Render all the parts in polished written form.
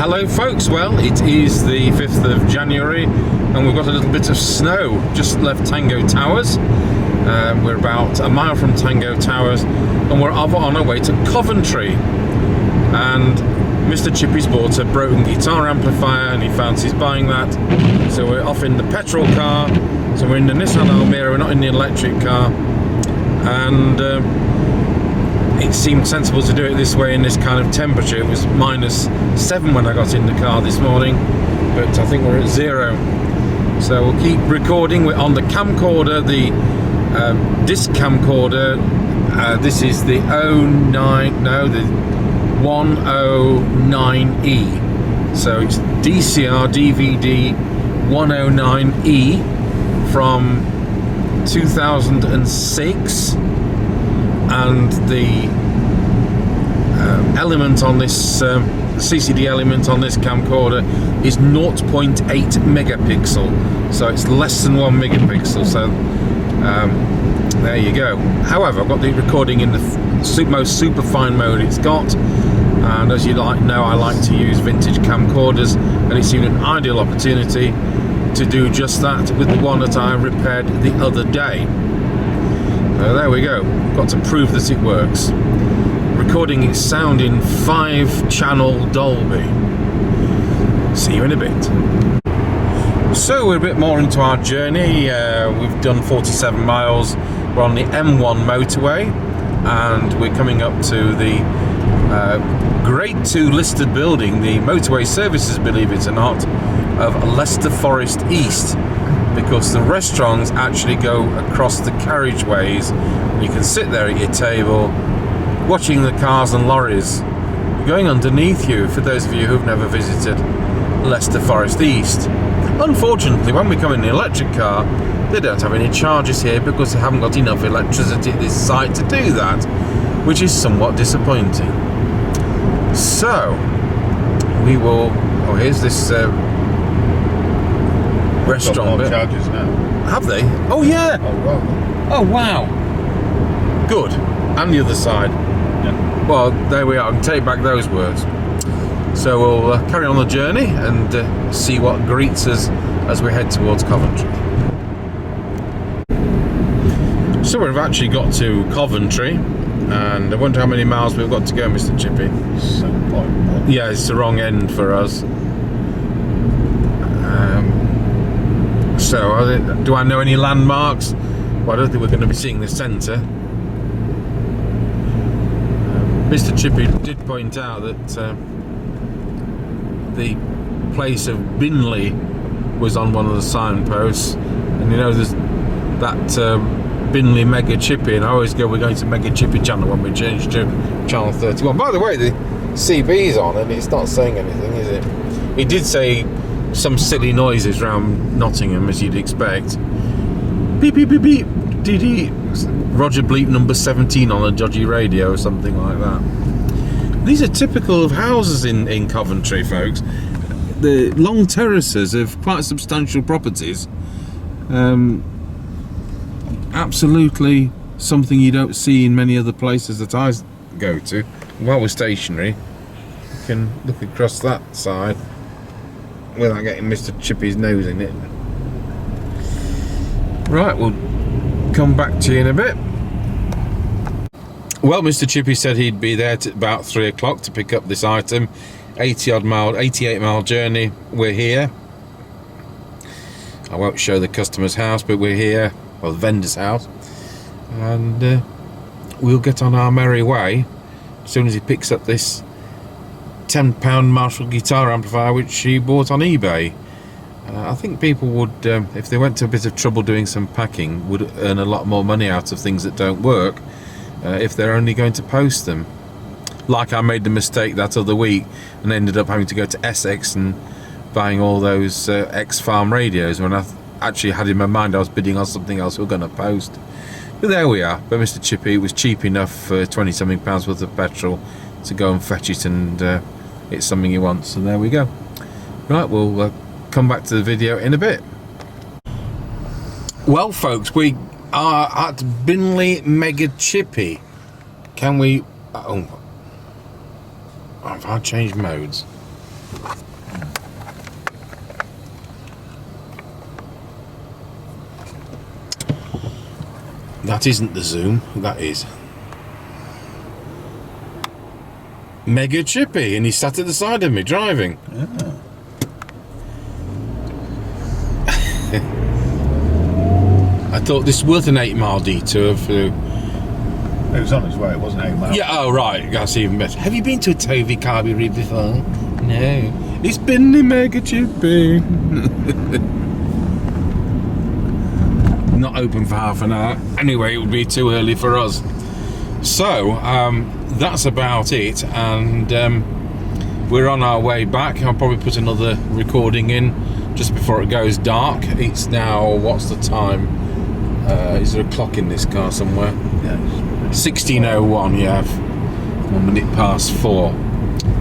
Hello folks, well it is the 5th of January and we've got a little bit of snow. Just left Tango Towers. We're about a mile from Tango Towers and we're on our way to Coventry. And Mr. Chippy's bought a broken guitar amplifier and he fancies buying that. So we're off in the petrol car. So we're in the Nissan Almera, we're not in the electric car. And it seemed sensible to do it this way in this kind of temperature. It was -7 when I got in the car this morning, but I think we're at 0. So we'll keep recording. We're on the camcorder, the disc camcorder. This is the 109E. So it's DCR DVD109E from 2006. And the element on this CCD element on this camcorder is 0.8 megapixel, so it's less than 1 megapixel. So there you go. However, I've got the recording in the most super fine mode it's got, and as you know, I like to use vintage camcorders, and it seemed an ideal opportunity to do just that with the one that I repaired the other day. There we go. Got to prove that it works. Recording its sound in 5-channel Dolby. See you in a bit. So we're a bit more into our journey. We've done 47 miles. We're on the M1 motorway and we're coming up to the Grade 2 listed building, the motorway services, believe it or not, of Leicester Forest East. Because the restaurants actually go across the carriageways. You can sit there at your table watching the cars and lorries going underneath you, for those of you who've never visited Leicester Forest East. Unfortunately, when we come in the electric car, they don't have any chargers here because they haven't got enough electricity at this site to do that, which is somewhat disappointing. So we will, oh, here's this restaurant bit. Charges now. Have they? Oh yeah. Oh well. Oh wow. Good. And the other side. Yeah. Well, there we are. I can take back those words. So we'll carry on the journey and see what greets us as we head towards Coventry. So we've actually got to Coventry, and I wonder how many miles we've got to go, Mr. Chippy. 7.1. Yeah, it's the wrong end for us. So, do I know any landmarks? Well, I don't think we're going to be seeing the centre. Mr. Chippy did point out that the place of Binley was on one of the signposts, and you know there's that Binley Mega Chippy, and I always go, we're going to Mega Chippy channel when we change to channel 31. By the way, the CB's on and it's not saying anything, is it? He did say some silly noises around Nottingham, as you'd expect. Beep beep beep beep. DD Roger Bleep number 17 on a dodgy radio or something like that. These are typical of houses in Coventry, folks. The long terraces of quite substantial properties. Absolutely something you don't see in many other places that I go to. While we're stationary, you can look across that side without getting Mr. Chippy's nose in it. Right, we'll come back to you in a bit. Well, Mr. Chippy said he'd be there at about 3 o'clock to pick up this item. 88 mile journey. We're here. I won't show the customer's house, but we're here, well, the vendor's house, and we'll get on our merry way as soon as he picks up this £10 Marshall guitar amplifier which he bought on eBay. I think people would, if they went to a bit of trouble doing some packing, would earn a lot more money out of things that don't work if they're only going to post them. Like I made the mistake that other week and ended up having to go to Essex and buying all those X-Farm radios when I actually had in my mind I was bidding on something else we were going to post. But there we are. But Mr. Chippy was cheap enough for 20-something pounds worth of petrol to go and fetch it, and it's something he wants. So there we go. Right, we'll come back to the video in a bit. Well, folks, we are at Binley Mega Chippy. Can we... oh, have I changed modes? That isn't the zoom, that is Mega Chippy, and he sat at the side of me driving. Yeah. I thought this was worth an 8-mile detour for... It was on its way, it wasn't 8 miles. Yeah, oh right, that's even better. Have you been to a Toby Carby Reed before? No. It's Binley Mega Chippy. Not open for half an hour. Anyway, it would be too early for us. So, that's about it, and we're on our way back. I'll probably put another recording in just before it goes dark. It's now, what's the time? Is there a clock in this car somewhere? Yeah. 16:01, yeah. 1 minute past 4.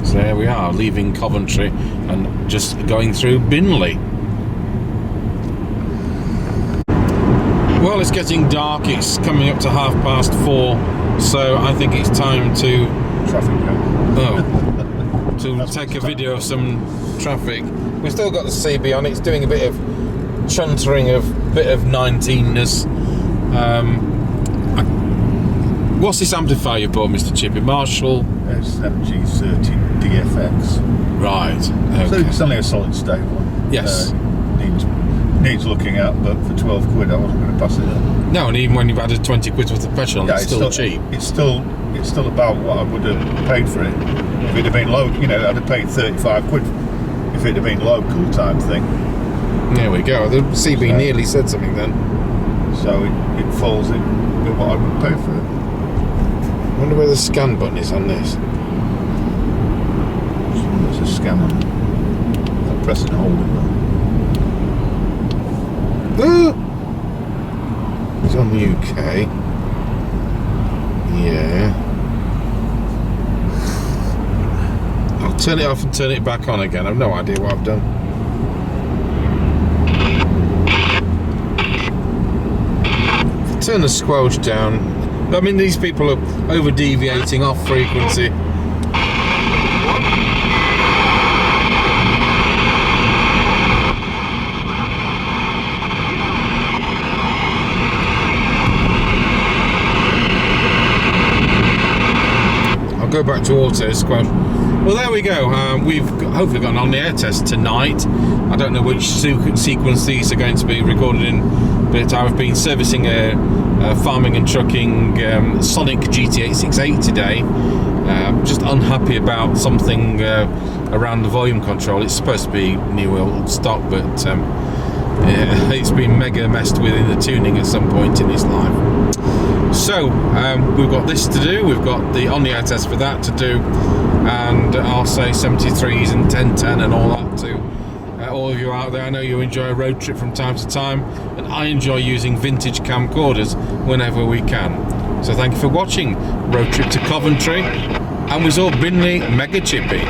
So there we are, leaving Coventry and just going through Binley. Well, it's getting dark. It's coming up to 4:30, so I think it's time to Traffic jam. to take a video of some traffic. We've still got the CB on. It's doing a bit of chuntering, a bit of 19ness. What's this amplifier you bought, Mr. Chippy? Marshall? It's MG30 DFX. Right. Okay. So it's only a solid state one. Yes. Needs looking at, but for 12 quid I wasn't going to pass it up. No, and even when you've added 20 quid worth of petrol, Yeah, it's still cheap. It's still about what I would have paid for it if it had been local. You know, I'd have paid 35 quid if it had been local type thing. There we go. The CB nearly said something then. So it falls in with what I would pay for it. I wonder where the scan button is on this. There's a scan on it. I'll press and hold it though. It's on the UK. Yeah. I'll turn it off and turn it back on again. I've no idea what I've done. Turn the squelch down. I mean, these people are over deviating off frequency. I'll go back to auto squelch. Well, there we go. We've hopefully got an on-the-air test tonight. I don't know which sequence these are going to be recorded in, but I've been servicing a farming and trucking Sonic GT868 today. Just unhappy about something around the volume control. It's supposed to be new old stock, but it's been mega messed with in the tuning at some point in its life. So we've got this to do. We've got the on-the-air test for that to do, and I'll say 73s and 1010 and all that to all of you out there. I know you enjoy a road trip from time to time, and I enjoy using vintage camcorders whenever we can. So thank you for watching Road Trip to Coventry, and we saw Binley Mega Chippy.